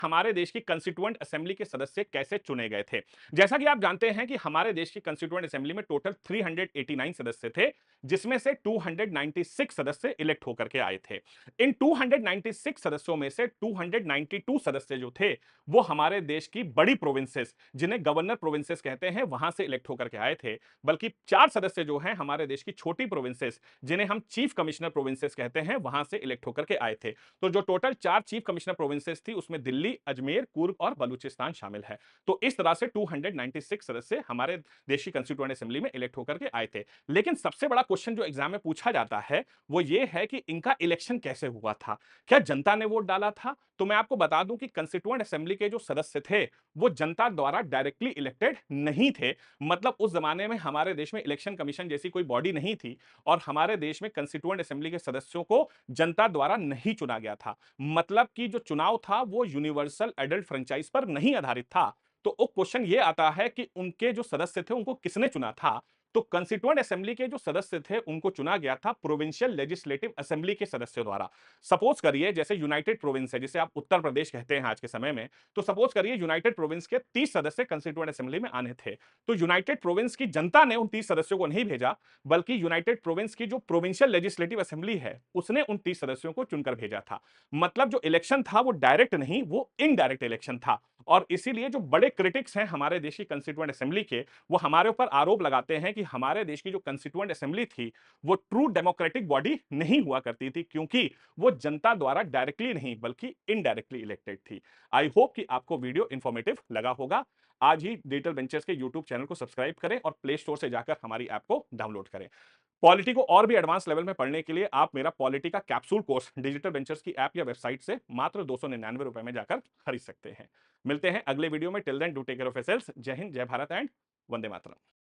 हमारे देश की कंस्टिट्यूएंट असेंबली के सदस्य कैसे चुने गए थे। जैसा कि आप जानते हैं कि हमारे देश की कंस्टिट्यूएंट असेंबली में टोटल 389 सदस्य थे, जिसमें से 296 सदस्य इलेक्ट होकर के आए थे। इन 296 सदस्यों में से 292 सदस्य जो थे, वो हमारे देश की बड़ी प्रोविंसेस, जिन्हें गवर्नर प्रोविंसेस कहते हैं, वहां से इलेक्ट होकर के आए थे। बल्कि 4 सदस्य जो हैं हमारे देश की छोटी प्रोविंसेस, जिन्हें हम चीफ कमिश्नर प्रोविंसेस कहते हैं, वहां से इलेक्ट होकर के आए थे। तो जो टोटल 4 चीफ कमिश्नर प्रोविंसेस थी, उसमें दिल्ली, अजमेर, कुर्ग और बलूचिस्तान शामिल है। तो इस तरह से 296 सदस्य हमारे देश की कंस्टिट्यूएंट असेंबली में इलेक्ट होकर के आए थे। लेकिन सबसे बड़ा क्वेश्चन जो एग्जाम में पूछा जाता है, वो ये है कि इनका इलेक्शन कैसे हुआ था? क्या जनता ने वोट डाला था? तो मैं आपको बता दूं कि कंस्टिट्यूएंट असेंबली के जो सदस्य थे, वो जनता द्वारा डायरेक्टली इलेक्टेड नहीं थे। मतलब उस जमाने में हमारे देश में इलेक्शन कमीशन जैसी कोई बॉडी नहीं थी और हमारे देश में कंस्टिट्यूएंट असेंबली के सदस्यों को जनता द्वारा नहीं चुना गया था। मतलब कि जो चुनाव था वो यूनिवर्सल एडल्ट फ्रेंचाइज पर नहीं आधारित था। तो अब क्वेश्चन ये आता है कि उनके जो सदस्य थे उनको किसने चुना था? तो कंस्टिट्यूएंट असेंबली के जो सदस्य थे उनको चुना गया था प्रोविंशियल लेजिस्लेटिव असेंबली के सदस्यों द्वारा। सपोज करिए जैसे यूनाइटेड प्रोविंस है, जिसे आप उत्तर प्रदेश कहते हैं आज के समय में, तो सपोज करिए यूनाइटेड प्रोविंस के 30 सदस्य कंस्टिट्यूएंट असेंबली में आने थे। तो यूनाइटेड प्रोविंस की जनता ने उन 30 सदस्यों को नहीं भेजा, बल्कि यूनाइटेड प्रोविंस की जो प्रोविंशियल लेजिस्लेटिव असेंबली है, उसने उन 30 सदस्यों को चुनकर भेजा था। मतलब जो इलेक्शन था वो डायरेक्ट नहीं, वो इनडायरेक्ट इलेक्शन था। और इसीलिए जो बड़े क्रिटिक्स हैं हमारे देश की कंस्टिट्यूएंट असेंबली के, वो हमारे ऊपर आरोप लगाते हैं कि हमारे देश की जो कंस्टिट्यूएंट असेंबली थी, वो ट्रू डेमोक्रेटिक बॉडी नहीं हुआ करती थी, क्योंकि वो जनता द्वारा डायरेक्टली नहीं बल्कि इनडायरेक्टली इलेक्टेड थी। आई होप कि आपको वीडियो इंफॉर्मेटिव लगा होगा। आज ही डिजिटल वेंचर्स के यूट्यूब चैनल को सब्सक्राइब करें और प्ले स्टोर से जाकर हमारी ऐप को डाउनलोड करें। पॉलिटी को और भी एडवांस लेवल में पढ़ने के लिए आप मेरा पॉलिटी का कैप्सूल कोर्स डिजिटल वेंचर्स की ऐप या वेबसाइट से मात्र 299 रुपए में जाकर खरीद सकते हैं। मिलते हैं अगले वीडियो में। Till then do take care of yourselves. जय हिंद, जय भारत एंड वंदे मातरम।